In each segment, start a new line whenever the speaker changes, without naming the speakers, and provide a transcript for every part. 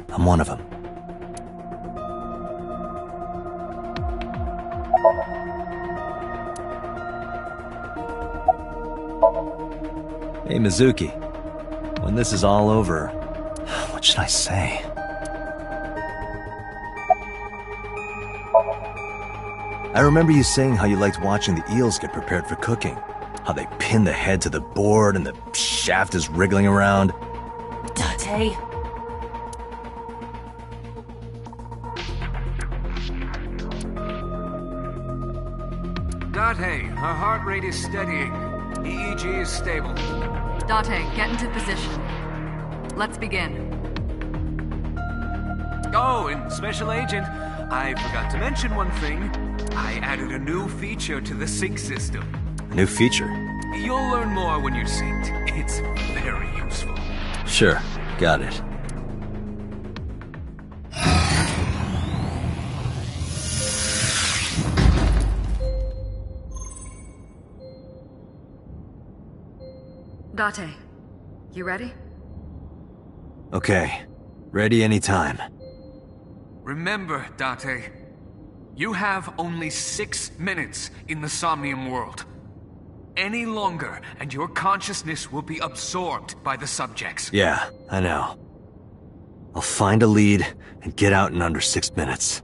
I'm one of them. Hey, Mizuki. When this is all over, what should I say? I remember you saying how you liked watching the eels get prepared for cooking. How they pin the head to the board and the shaft is wriggling around.
Date.
Date, her heart rate is steadying. EEG is stable.
Date, get into position. Let's begin.
Oh, and Special Agent, I forgot to mention one thing. I added a new feature to the sync system.
A new feature?
You'll learn more when you're synced. It's very useful.
Sure, got it.
Date, you ready?
Okay, ready anytime.
Remember, Date, you have only 6 minutes in the Somnium world. Any longer, and your consciousness will be absorbed by the subjects.
Yeah, I know. I'll find a lead and get out in under 6 minutes.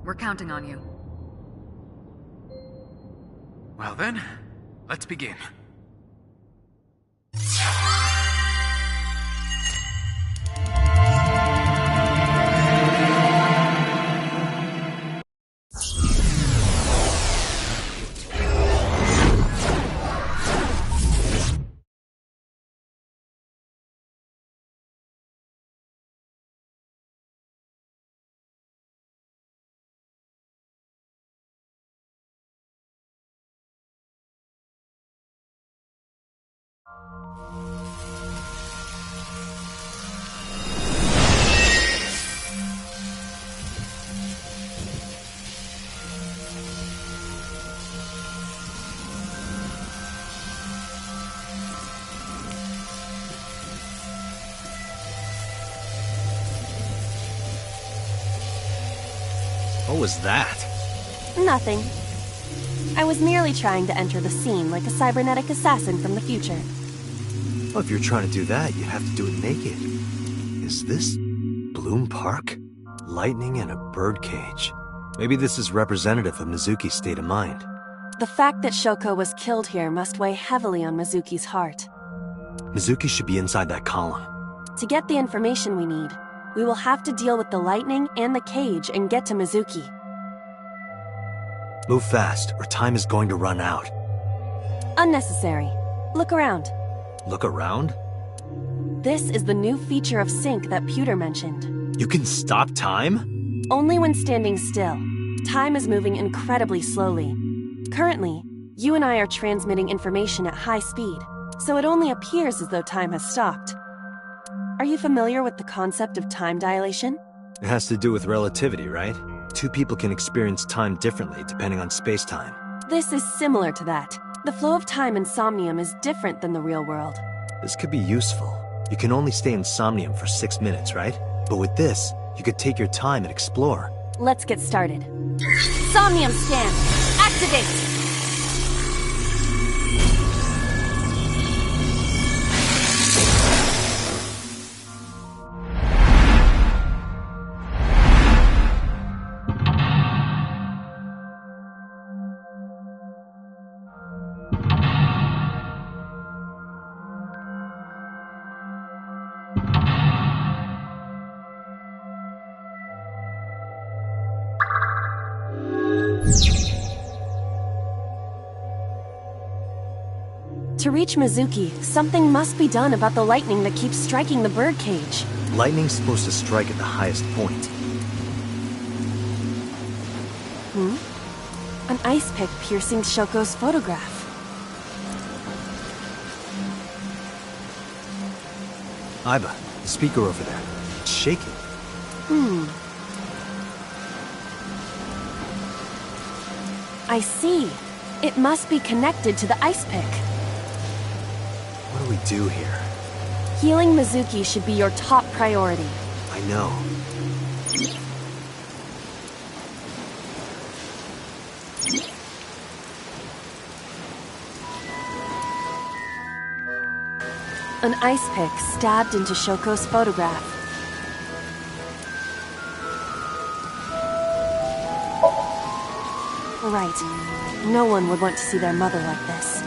We're counting on you.
Well then, let's begin.
What was that?
Nothing. I was merely trying to enter the scene like a cybernetic assassin from the future.
Well, if you're trying to do that, you'd have to do it naked. Is this Bloom Park? Lightning in a birdcage. Maybe this is representative of Mizuki's state of mind.
The fact that Shoko was killed here must weigh heavily on Mizuki's heart.
Mizuki should be inside that column.
To get the information we need, we will have to deal with the lightning and the cage and get to Mizuki.
Move fast, or time is going to run out.
Unnecessary. Look around.
Look around?
This is the new feature of Sync that Pewter mentioned.
You can stop time?
Only when standing still. Time is moving incredibly slowly. Currently, you and I are transmitting information at high speed, so it only appears as though time has stopped. Are you familiar with the concept of time dilation?
It has to do with relativity, right? Two people can experience time differently depending on space-time.
This is similar to that. The flow of time in Somnium is different than the real world.
This could be useful. You can only stay in Somnium for 6 minutes, right? But with this, you could take your time and explore.
Let's get started. Somnium scan! Activate! To reach Mizuki, something must be done about the lightning that keeps striking the birdcage.
Lightning's supposed to strike at the highest point.
An ice pick piercing Shoko's photograph.
Aiba, the speaker over there. It's shaking.
I see. It must be connected to the ice pick.
What do we do here?
Healing Mizuki should be your top priority.
I know.
An ice pick stabbed into Shoko's photograph. Right. No one would want to see their mother like this.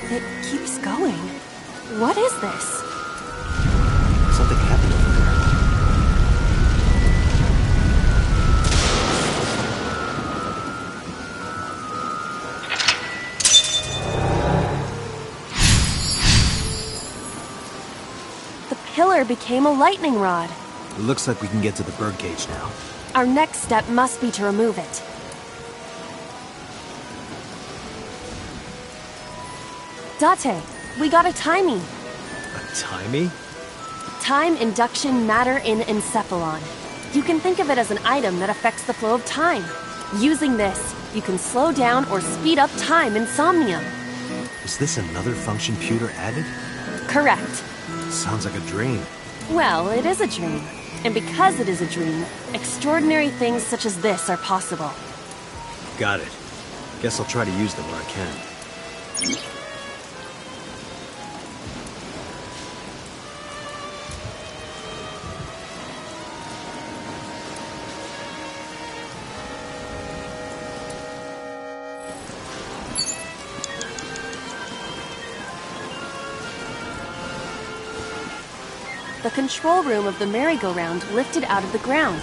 It keeps going. What is this?
Something happened over there.
The pillar became a lightning rod.
It looks like we can get to the birdcage now.
Our next step must be to remove it. Date, we got a timing.
A timey?
Time induction matter in encephalon. You can think of it as an item that affects the flow of time. Using this, you can slow down or speed up time in Somnium.
Is this another function Pewter added?
Correct.
Sounds like a dream.
Well, it is a dream. And because it is a dream, extraordinary things such as this are possible.
Got it. Guess I'll try to use them where I can.
The control room of the merry-go-round lifted out of the ground.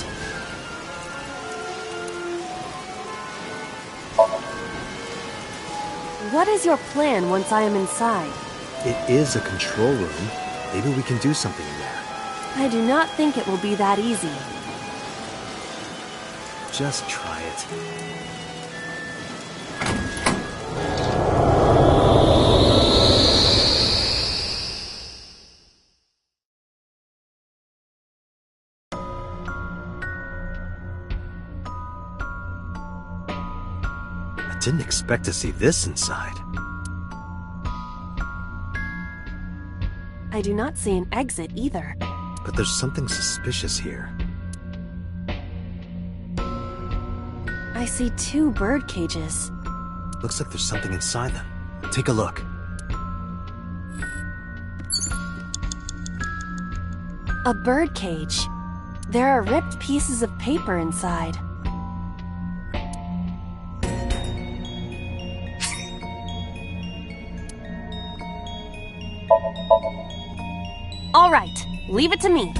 What is your plan once I am inside?
It is a control room. Maybe we can do something in there.
I do not think it will be that easy.
Just try it. I didn't expect to see this inside.
I do not see an exit either.
But there's something suspicious here.
I see 2 bird cages.
Looks like there's something inside them. Take a look.
A bird cage. There are ripped pieces of paper inside. All right, leave it to me.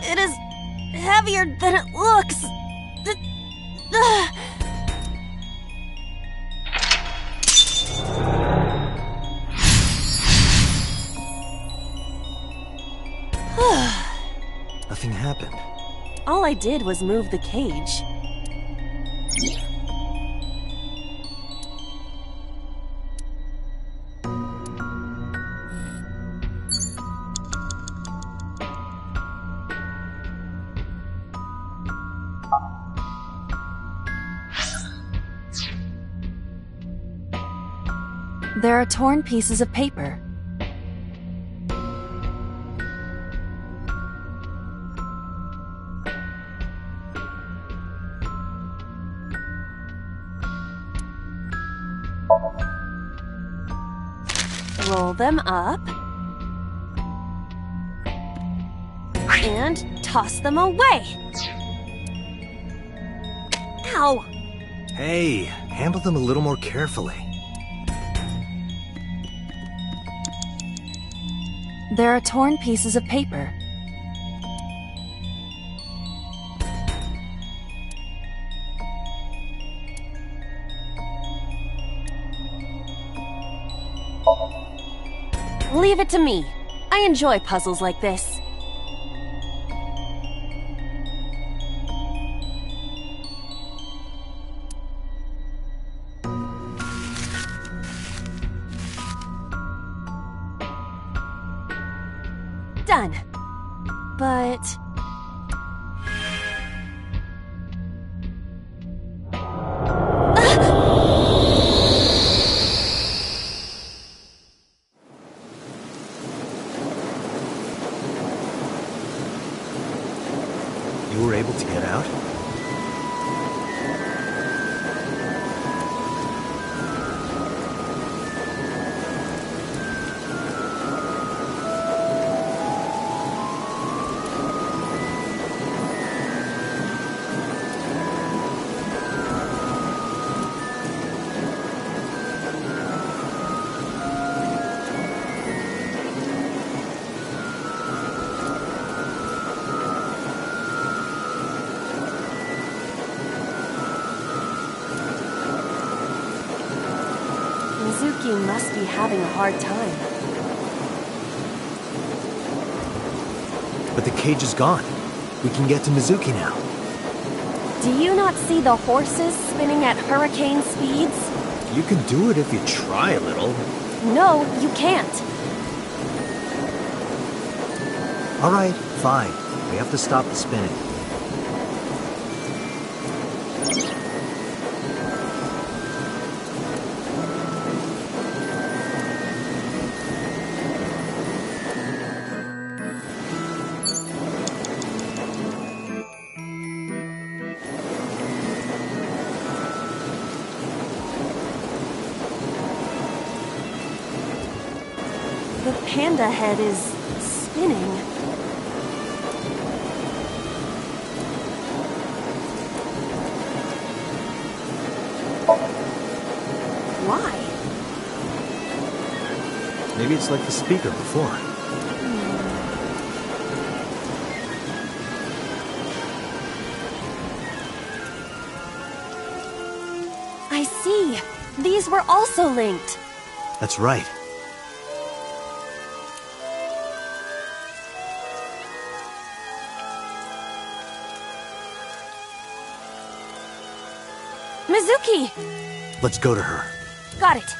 It is heavier than it looks.
Nothing happened.
All I did was move the cage. There are torn pieces of paper. Roll them up. And toss them away. Ow!
Hey, handle them a little more carefully.
There are torn pieces of paper. Leave it to me. I enjoy puzzles like this. Done. But...
out?
Mizuki must be having a hard time.
But the cage is gone. We can get to Mizuki now.
Do you not see the horses spinning at hurricane speeds?
You can do it if you try a little.
No, you can't.
All right, fine. We have to stop the spinning.
The panda head is spinning. Why?
Maybe it's like the speaker before.
I see. These were also linked.
That's right.
Mizuki!
Let's go to her.
Got it.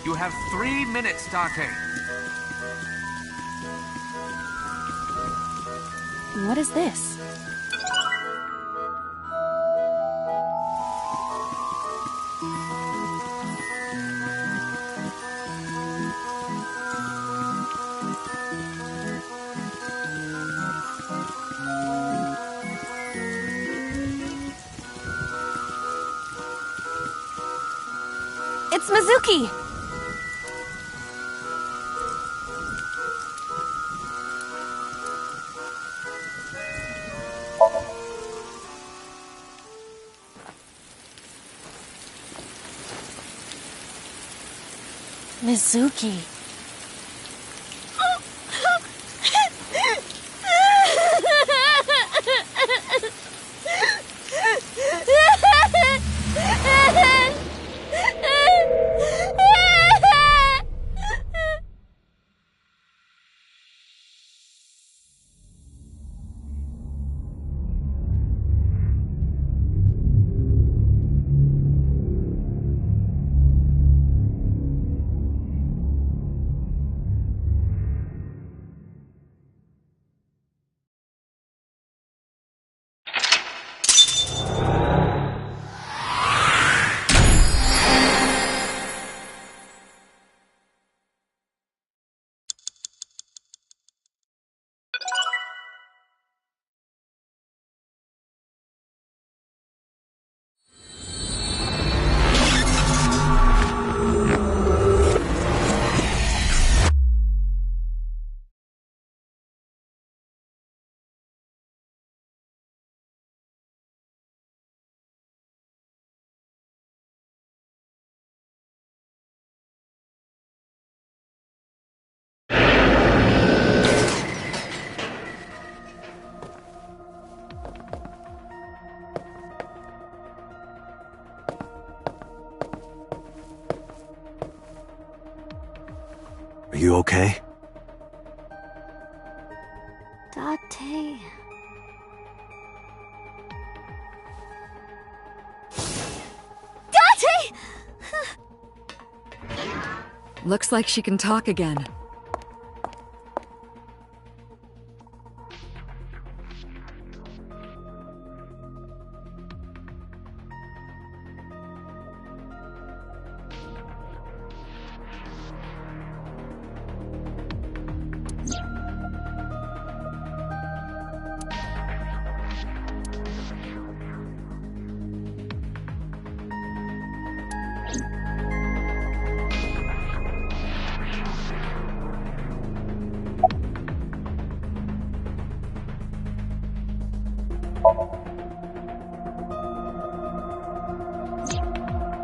You have 3 minutes, Date.
What is this? It's Mizuki! Mizuki.
Are you okay?
Date. Date!
Looks like she can talk again.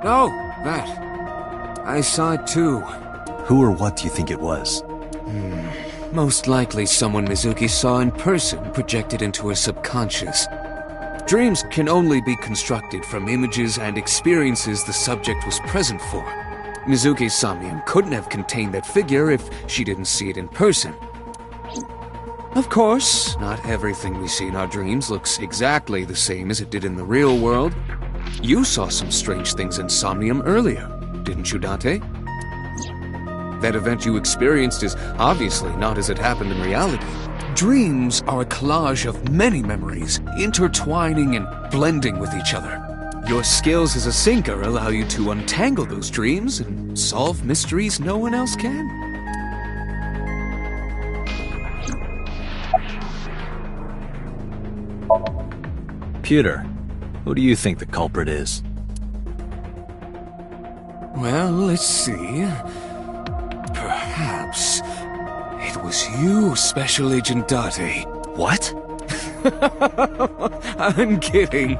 Oh, that. I saw it too.
Who or what do you think it was?
Most likely someone Mizuki saw in person projected into her subconscious. Dreams can only be constructed from images and experiences the subject was present for. Mizuki's somnium couldn't have contained that figure if she didn't see it in person. Of course, not everything we see in our dreams looks exactly the same as it did in the real world. You saw some strange things in Somnium earlier, didn't you, Date? That event you experienced is obviously not as it happened in reality. Dreams are a collage of many memories, intertwining and blending with each other. Your skills as a sinker allow you to untangle those dreams and solve mysteries no one else can.
Pewter, who do you think the culprit is?
Well, let's see. Perhaps it was you, Special Agent Date.
What?
I'm kidding.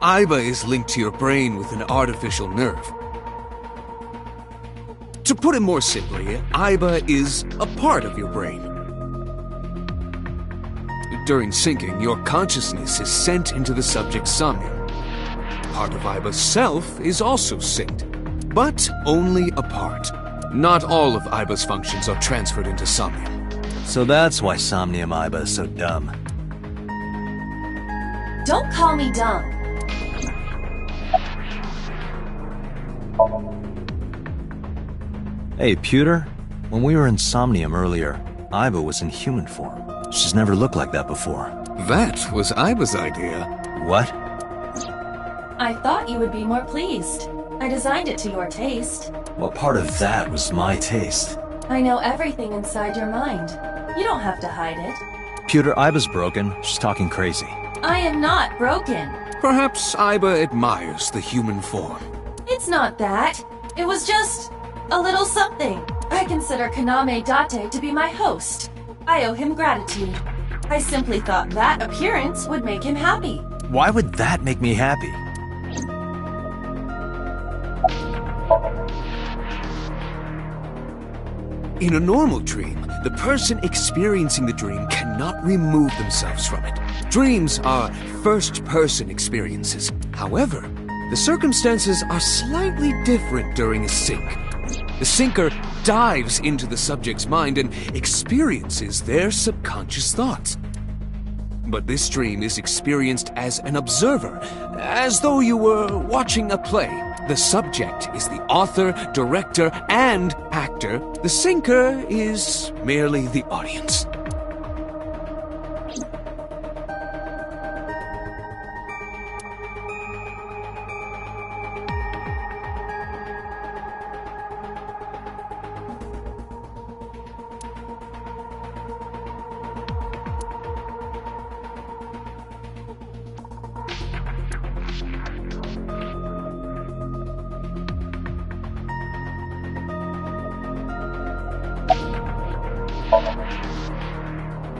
Aiba is linked to your brain with an artificial nerve. To put it more simply, Aiba is a part of your brain. During syncing, your consciousness is sent into the subject's somnium. Part of Aiba's self is also synced, but only a part. Not all of Aiba's functions are transferred into somnium.
So that's why Somnium Aiba is so dumb.
Don't call me dumb.
Hey, Pewter, when we were in Somnium earlier, Aiba was in human form. She's never looked like that before.
That was Aiba's idea.
What?
I thought you would be more pleased. I designed it to your taste.
What part of that was my taste?
I know everything inside your mind. You don't have to hide it.
Pewter, Aiba's broken. She's talking crazy.
I am not broken.
Perhaps Aiba admires the human form.
It's not that. It was just a little something. I consider Kaname Date to be my host. I owe him gratitude. I simply thought that appearance would make him happy.
Why would that make me happy?
In a normal dream, the person experiencing the dream cannot remove themselves from it. Dreams are first-person experiences. However, the circumstances are slightly different during a sync. The syncer dives into the subject's mind and experiences their subconscious thoughts. But this dream is experienced as an observer, as though you were watching a play. The subject is the author, director, and actor. The syncer is merely the audience.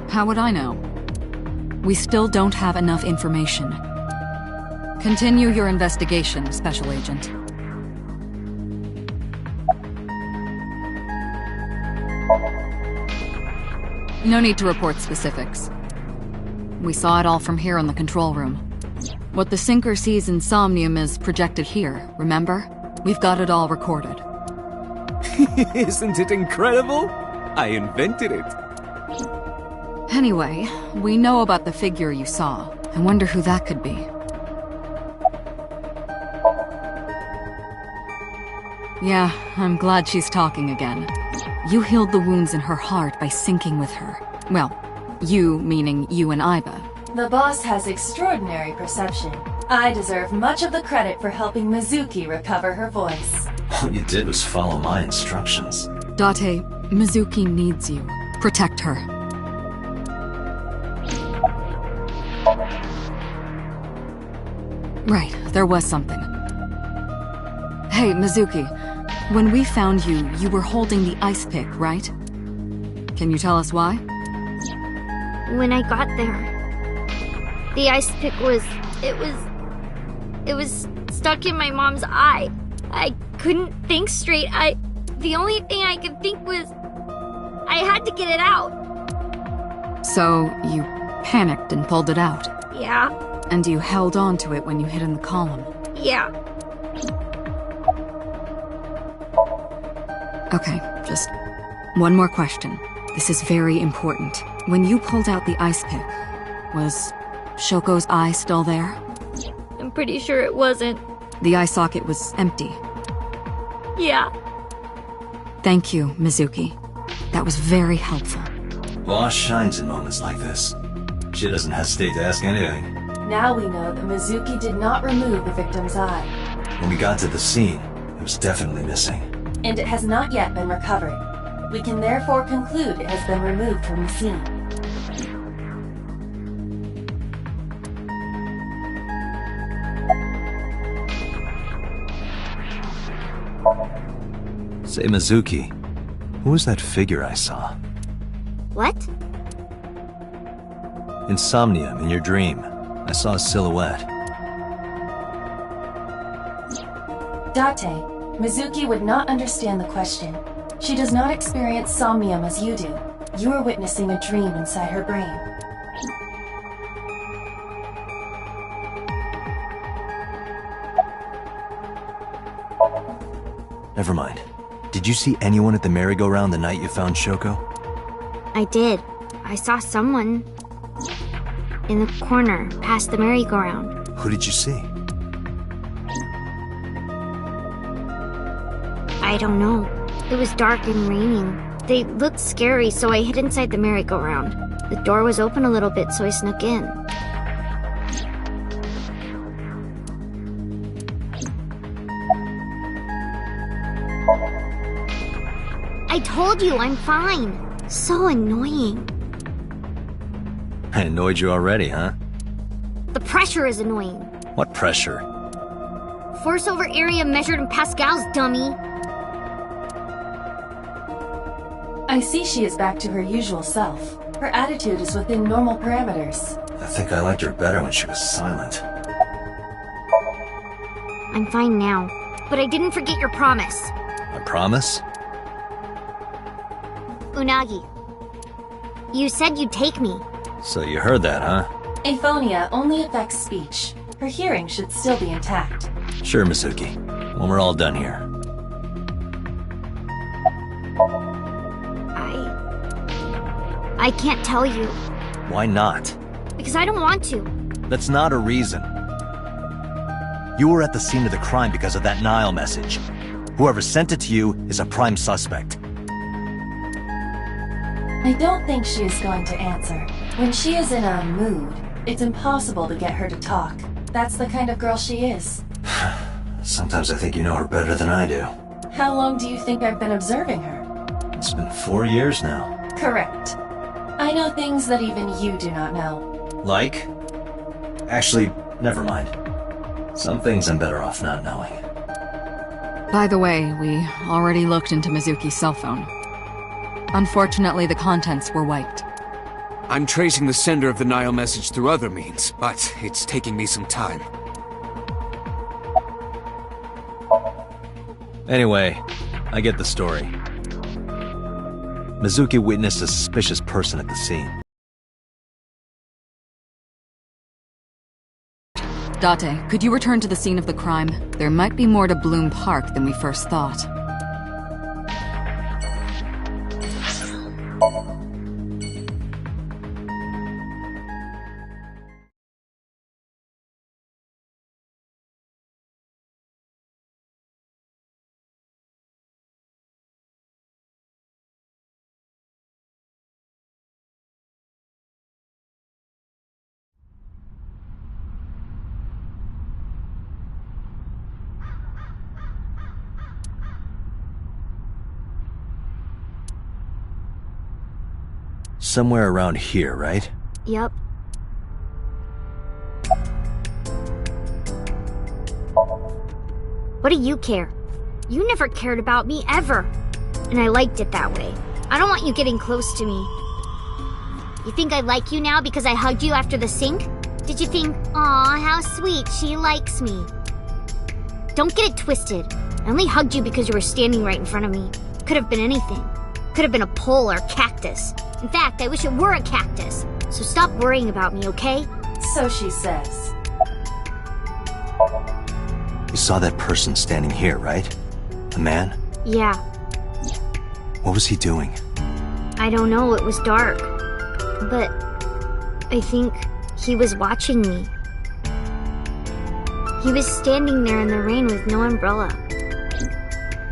How would I know? We still don't have enough information. Continue your investigation, Special Agent. No need to report specifics. We saw it all from here in the control room. What the syncer sees in Somnium is projected here, remember? We've got it all recorded.
Isn't it incredible? I invented it.
Anyway, we know about the figure you saw. I wonder who that could be. Yeah, I'm glad she's talking again. You healed the wounds in her heart by syncing with her. Well, you meaning you and Aiba.
The boss has extraordinary perception. I deserve much of the credit for helping Mizuki recover her voice.
All you did was follow my instructions.
Date, Mizuki needs you. Protect her. Right, there was something. Hey, Mizuki. When we found you, you were holding the ice pick, right? Can you tell us why?
When I got there, the ice pick was stuck in my mom's eye. I couldn't think straight. The only thing I could think was I had to get it out.
So, you panicked and pulled it out?
Yeah.
And you held on to it when you hid in the column?
Yeah.
Okay, just one more question. This is very important. When you pulled out the ice pick, was Shoko's eye still there?
I'm pretty sure it wasn't.
The eye socket was empty.
Yeah.
Thank you, Mizuki. That was very helpful.
Boss shines in moments like this. She doesn't hesitate to ask anything.
Now we know that Mizuki did not remove the victim's eye.
When we got to the scene, it was definitely missing.
And it has not yet been recovered. We can therefore conclude it has been removed from the scene.
Say, Mizuki, who was that figure I saw?
What?
In Somnium, in your dream, I saw a silhouette.
Date, Mizuki would not understand the question. She does not experience somnium as you do. You are witnessing a dream inside her brain.
Never mind. Did you see anyone at the merry-go-round the night you found Shoko?
I did. I saw someone in the corner past the merry-go-round.
Who did you see?
I don't know. It was dark and raining. They looked scary, so I hid inside the merry-go-round. The door was open a little bit, so I snuck in. I told you, I'm fine. So annoying.
I annoyed you already, huh?
The pressure is annoying.
What pressure?
Force over area measured in pascals, dummy.
I see she is back to her usual self. Her attitude is within normal parameters.
I think I liked her better when she was silent.
I'm fine now, but I didn't forget your promise.
I promise?
Unagi, you said you'd take me.
So you heard that, huh?
Aphonia only affects speech. Her hearing should still be intact.
Sure, Mizuki. When we're all done here.
I can't tell you.
Why not?
Because I don't want to.
That's not a reason. You were at the scene of the crime because of that Nile message. Whoever sent it to you is a prime suspect.
I don't think she is going to answer. When she is in a mood, it's impossible to get her to talk. That's the kind of girl she is.
Sometimes I think you know her better than I do.
How long do you think I've been observing her?
It's been 4 years now.
Correct. I know things that even you do not know.
Like? Actually, never mind. Some things I'm better off not knowing.
By the way, we already looked into Mizuki's cell phone. Unfortunately, the contents were wiped.
I'm tracing the sender of the Nile message through other means, but it's taking me some time.
Anyway, I get the story. Mizuki witnessed a suspicious person at the scene.
Date, could you return to the scene of the crime? There might be more to Bloom Park than we first thought.
Somewhere around here, right?
Yup. What do you care? You never cared about me, ever. And I liked it that way. I don't want you getting close to me. You think I like you now because I hugged you after the sink? Did you think, aw, how sweet, she likes me? Don't get it twisted. I only hugged you because you were standing right in front of me. Could have been anything. Could have been a pole or a cactus. In fact, I wish it were a cactus. So stop worrying about me, okay?
So she says.
You saw that person standing here, right? A man?
Yeah.
What was he doing?
I don't know, it was dark. But I think he was watching me. He was standing there in the rain with no umbrella.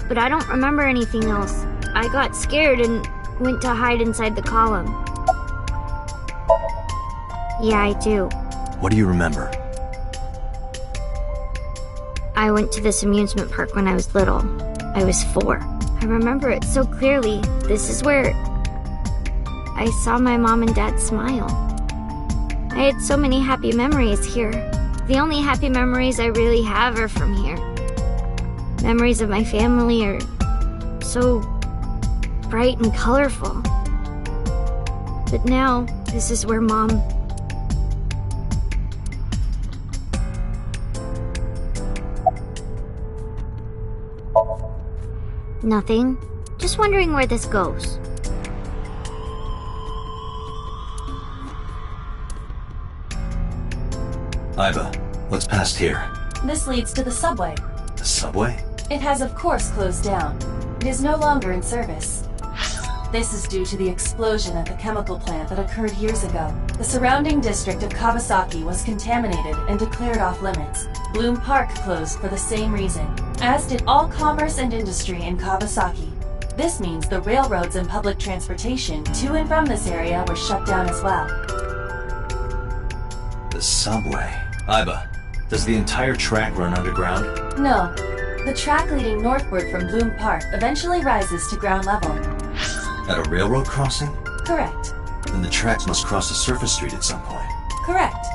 But I don't remember anything else. I got scared and went to hide inside the column. Yeah, I do.
What do you remember?
I went to this amusement park when I was little. I was 4. I remember it so clearly. This is where I saw my mom and dad smile. I had so many happy memories here. The only happy memories I really have are from here. Memories of my family are so bright and colorful. But now, this is where Mom... Nothing. Just wondering where this goes.
Iva, what's past here?
This leads to the subway.
The subway?
It has of course closed down. It is no longer in service. This is due to the explosion at the chemical plant that occurred years ago. The surrounding district of Kawasaki was contaminated and declared off limits. Bloom Park closed for the same reason, as did all commerce and industry in Kawasaki. This means the railroads and public transportation to and from this area were shut down as well.
The subway. Iva, does the entire track run underground?
No. The track leading northward from Bloom Park eventually rises to ground level.
At a railroad crossing?
Correct.
Then the tracks must cross a surface street at some point.
Correct.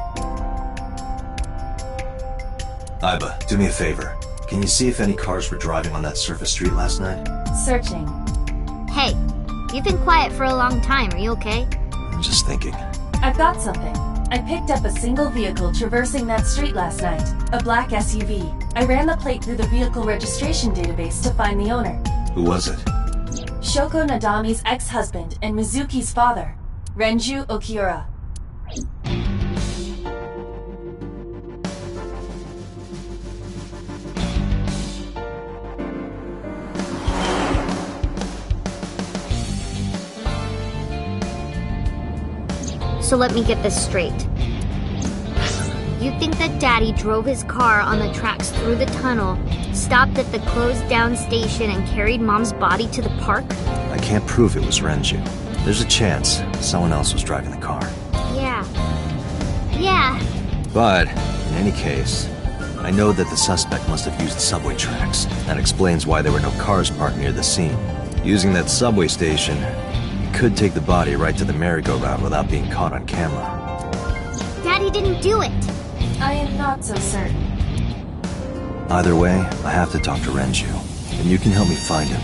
Iva, do me a favor. Can you see if any cars were driving on that surface street last night?
Searching.
Hey, you've been quiet for a long time. Are you okay?
I'm just thinking.
I've got something. I picked up a single vehicle traversing that street last night. A black SUV. I ran the plate through the vehicle registration database to find the owner.
Who was it?
Shoko Nadami's ex-husband and Mizuki's father, Renju Okiura.
So let me get this straight. You think that Daddy drove his car on the tracks through the tunnel, stopped at the closed-down station, and carried Mom's body to the park?
I can't prove it was Renju. There's a chance someone else was driving the car.
Yeah. Yeah.
But, in any case, I know that the suspect must have used subway tracks. That explains why there were no cars parked near the scene. Using that subway station, he could take the body right to the merry-go-round without being caught on camera.
Daddy didn't do it.
I am not so certain.
Either way, I have to talk to Renju, and you can help me find him.